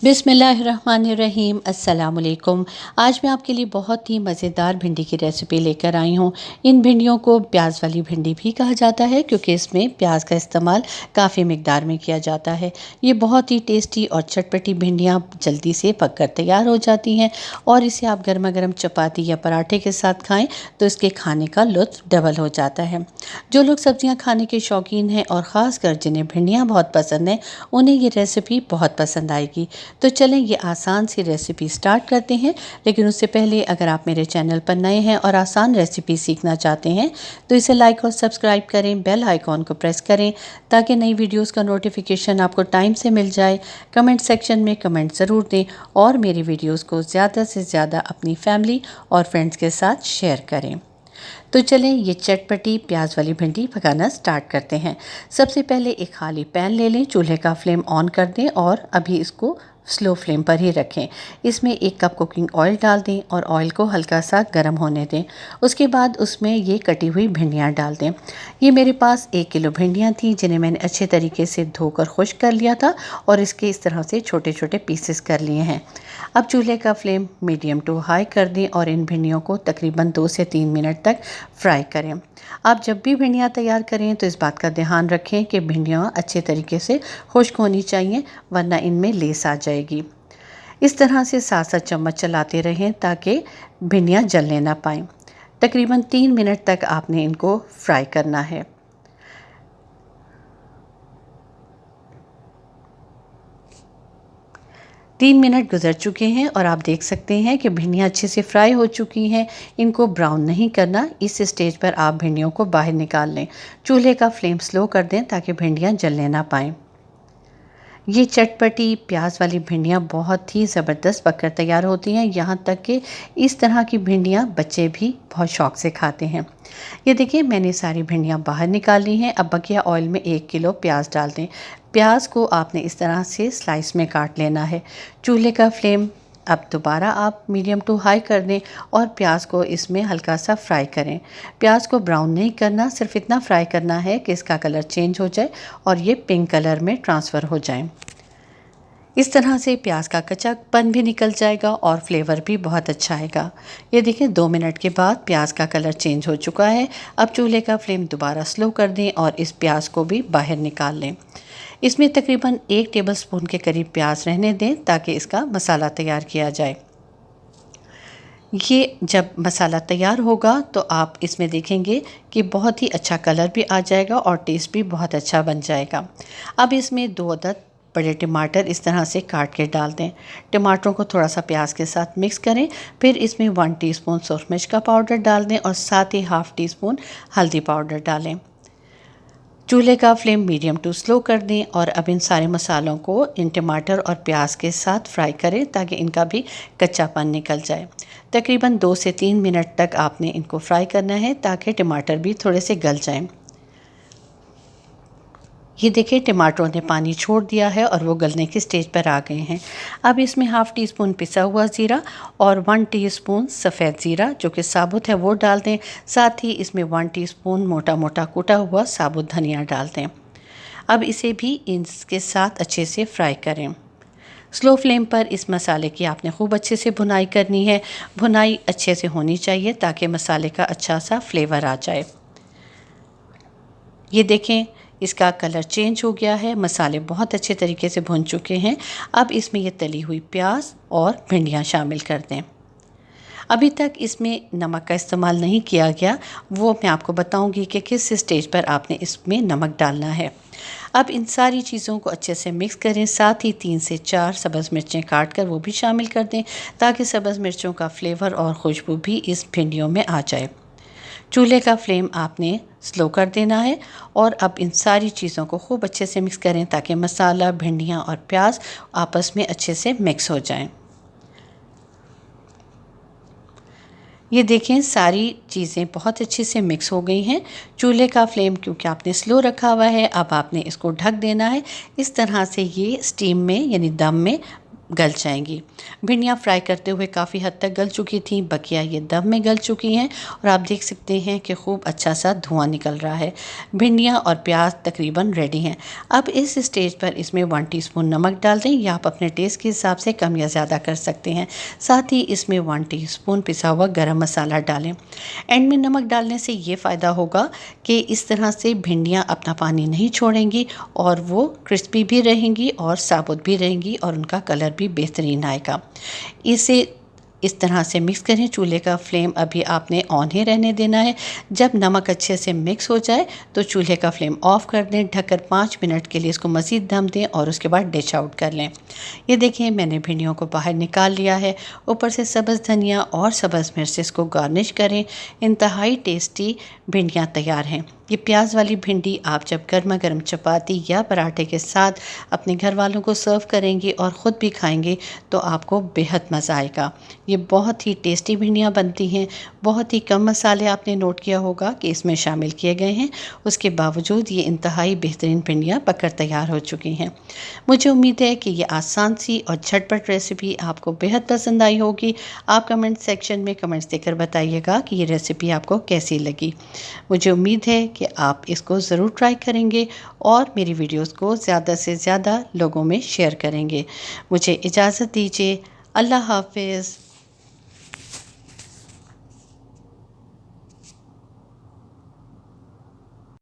बिस्मिल्लाहिर्रहमानिर्रहीम। अस्सलामुअलैकुम। आज मैं आपके लिए बहुत ही मज़ेदार भिंडी की रेसिपी लेकर आई हूँ। इन भिंडियों को प्याज वाली भिंडी भी कहा जाता है क्योंकि इसमें प्याज का इस्तेमाल काफ़ी मिकदार में किया जाता है। ये बहुत ही टेस्टी और चटपटी भिंडियाँ जल्दी से पककर तैयार हो जाती हैं और इसे आप गर्मा गर्म चपाती या पराठे के साथ खाएँ तो इसके खाने का लुत्फ़ डबल हो जाता है। जो लोग सब्जियाँ खाने के शौकीन हैं और ख़ासकर जिन्हें भिंडियाँ बहुत पसंद हैं, उन्हें ये रेसिपी बहुत पसंद आएगी। तो चलें ये आसान सी रेसिपी स्टार्ट करते हैं। लेकिन उससे पहले अगर आप मेरे चैनल पर नए हैं और आसान रेसिपी सीखना चाहते हैं तो इसे लाइक और सब्सक्राइब करें, बेल आइकॉन को प्रेस करें ताकि नई वीडियोस का नोटिफिकेशन आपको टाइम से मिल जाए। कमेंट सेक्शन में कमेंट ज़रूर दें और मेरी वीडियोस को ज़्यादा से ज़्यादा अपनी फैमिली और फ्रेंड्स के साथ शेयर करें। तो चलें ये चटपटी प्याज वाली भिंडी पकाना स्टार्ट करते हैं। सबसे पहले एक खाली पैन ले लें, चूल्हे का फ्लेम ऑन कर दें और अभी इसको स्लो फ्लेम पर ही रखें। इसमें 1 कप कुकिंग ऑयल डाल दें और ऑयल को हल्का सा गर्म होने दें। उसके बाद उसमें ये कटी हुई भिंडियाँ डाल दें। ये मेरे पास 1 किलो भिंडियाँ थी जिन्हें मैंने अच्छे तरीके से धोकर खुश्क कर लिया था और इसके इस तरह से छोटे छोटे पीसेस कर लिए हैं। अब चूल्हे का फ्लेम मीडियम टू हाई कर दें और इन भिंडियों को तकरीबन 2 से 3 मिनट तक फ्राई करें। आप जब भी भिंडियाँ तैयार करें तो इस बात का ध्यान रखें कि भिंडियाँ अच्छे तरीके से खुश्क होनी चाहिए वरना इनमें लेस आ जाएगी। इस तरह से 7-7 चम्मच चलाते रहें ताकि भिंडियाँ जलने ना पाएँ। तकरीबन 3 मिनट तक आपने इनको फ्राई करना है। तीन मिनट गुजर चुके हैं और आप देख सकते हैं कि भिंडियाँ अच्छे से फ्राई हो चुकी हैं। इनको ब्राउन नहीं करना। इस स्टेज पर आप भिंडियों को बाहर निकाल लें। चूल्हे का फ्लेम स्लो कर दें ताकि भिंडियाँ जलने ना पाएँ। ये चटपटी प्याज वाली भिंडियाँ बहुत ही ज़बरदस्त पककर तैयार होती हैं। यहाँ तक कि इस तरह की भिंडियाँ बच्चे भी बहुत शौक़ से खाते हैं। ये देखिए मैंने सारी भिंडियाँ बाहर निकाल ली हैं। अब बकिया ऑयल में 1 किलो प्याज डाल दें। प्याज को आपने इस तरह से स्लाइस में काट लेना है। चूल्हे का फ्लेम अब दोबारा आप मीडियम टू हाई कर दें और प्याज को इसमें हल्का सा फ्राई करें। प्याज को ब्राउन नहीं करना, सिर्फ इतना फ्राई करना है कि इसका कलर चेंज हो जाए और ये पिंक कलर में ट्रांसफ़र हो जाए। इस तरह से प्याज का कच्चापन भी निकल जाएगा और फ्लेवर भी बहुत अच्छा आएगा। ये देखिए 2 मिनट के बाद प्याज का कलर चेंज हो चुका है। अब चूल्हे का फ्लेम दोबारा स्लो कर दें और इस प्याज को भी बाहर निकाल लें। इसमें तकरीबन 1 टेबलस्पून के करीब प्याज रहने दें ताकि इसका मसाला तैयार किया जाए। ये जब मसाला तैयार होगा तो आप इसमें देखेंगे कि बहुत ही अच्छा कलर भी आ जाएगा और टेस्ट भी बहुत अच्छा बन जाएगा। अब इसमें 2 अदद बड़े टमाटर इस तरह से काट के डाल दें। टमाटरों को थोड़ा सा प्याज के साथ मिक्स करें। फिर इसमें 1 टीस्पून सूरख मिर्च का पाउडर डाल दें और साथ ही ½ टीस्पून हल्दी पाउडर डालें। चूल्हे का फ्लेम मीडियम टू स्लो कर दें और अब इन सारे मसालों को इन टमाटर और प्याज के साथ फ्राई करें ताकि इनका भी कच्चापन निकल जाए। तकरीबन 2 से 3 मिनट तक आपने इनको फ्राई करना है ताकि टमाटर भी थोड़े से गल जाएं। ये देखिए टमाटरों ने पानी छोड़ दिया है और वो गलने की स्टेज पर आ गए हैं। अब इसमें ½ टीस्पून पिसा हुआ ज़ीरा और 1 टीस्पून सफ़ेद ज़ीरा जो कि साबुत है वो डाल दें। साथ ही इसमें 1 टीस्पून मोटा मोटा कूटा हुआ साबुत धनिया डाल दें। अब इसे भी इसके साथ अच्छे से फ्राई करें। स्लो फ्लेम पर इस मसाले की आपने खूब अच्छे से भुनाई करनी है। भुनाई अच्छे से होनी चाहिए ताकि मसाले का अच्छा सा फ्लेवर आ जाए। ये देखें इसका कलर चेंज हो गया है। मसाले बहुत अच्छे तरीके से भुन चुके हैं। अब इसमें ये तली हुई प्याज और भिंडियाँ शामिल कर दें। अभी तक इसमें नमक का इस्तेमाल नहीं किया गया, वो मैं आपको बताऊंगी कि किस स्टेज पर आपने इसमें नमक डालना है। अब इन सारी चीज़ों को अच्छे से मिक्स करें। साथ ही 3 से 4 सब्ज़ मिर्चें काट कर वो भी शामिल कर दें ताकि सब्ज़ मिर्चों का फ्लेवर और खुशबू भी इस भिंडियों में आ जाए। चूल्हे का फ्लेम आपने स्लो कर देना है और अब इन सारी चीज़ों को खूब अच्छे से मिक्स करें ताकि मसाला, भिंडियाँ और प्याज आपस में अच्छे से मिक्स हो जाएं। ये देखें सारी चीज़ें बहुत अच्छे से मिक्स हो गई हैं। चूल्हे का फ्लेम क्योंकि आपने स्लो रखा हुआ है, अब आपने इसको ढक देना है। इस तरह से ये स्टीम में यानी दम में गल जाएंगी। भिंडियाँ फ्राई करते हुए काफ़ी हद तक गल चुकी थी, बकिया ये दम में गल चुकी हैं और आप देख सकते हैं कि खूब अच्छा सा धुआं निकल रहा है। भिंडियाँ और प्याज तकरीबन रेडी हैं। अब इस स्टेज पर इसमें 1 टीस्पून नमक डाल दें, या आप अपने टेस्ट के हिसाब से कम या ज़्यादा कर सकते हैं। साथ ही इसमें 1 टीस्पून पिसा हुआ गरम मसाला डालें। एंड में नमक डालने से ये फ़ायदा होगा कि इस तरह से भिंडियाँ अपना पानी नहीं छोड़ेंगी और वो क्रिस्पी भी रहेंगी और साबुत भी रहेंगी और उनका कलर भी बेहतरीन आएगा। इसे इस तरह से मिक्स करें। चूल्हे का फ्लेम अभी आपने ऑन ही रहने देना है। जब नमक अच्छे से मिक्स हो जाए तो चूल्हे का फ्लेम ऑफ कर दें। ढककर 5 मिनट के लिए इसको मज़ीद दम दें और उसके बाद डिश आउट कर लें। ये देखिए मैंने भिंडियों को बाहर निकाल लिया है। ऊपर से सब्ज़ धनिया और सब्ज़ मिर्च से इसको गार्निश करें। इंतहाई टेस्टी भिंडियाँ तैयार हैं। ये प्याज वाली भिंडी आप जब गर्मा गर्म चपाती या पराठे के साथ अपने घर वालों को सर्व करेंगे और ख़ुद भी खाएंगे तो आपको बेहद मज़ा आएगा। ये बहुत ही टेस्टी भिंडियाँ बनती हैं। बहुत ही कम मसाले आपने नोट किया होगा कि इसमें शामिल किए गए हैं, उसके बावजूद ये इंतहाई बेहतरीन भिंडियाँ पककर तैयार हो चुकी हैं। मुझे उम्मीद है कि ये आसान सी और झटपट रेसिपी आपको बेहद पसंद आई होगी। आप कमेंट सेक्शन में कमेंट्स देकर बताइएगा कि ये रेसिपी आपको कैसी लगी। मुझे उम्मीद है कि आप इसको ज़रूर ट्राई करेंगे और मेरी वीडियोस को ज़्यादा से ज़्यादा लोगों में शेयर करेंगे। मुझे इजाज़त दीजिए। अल्लाह हाफ़िज़।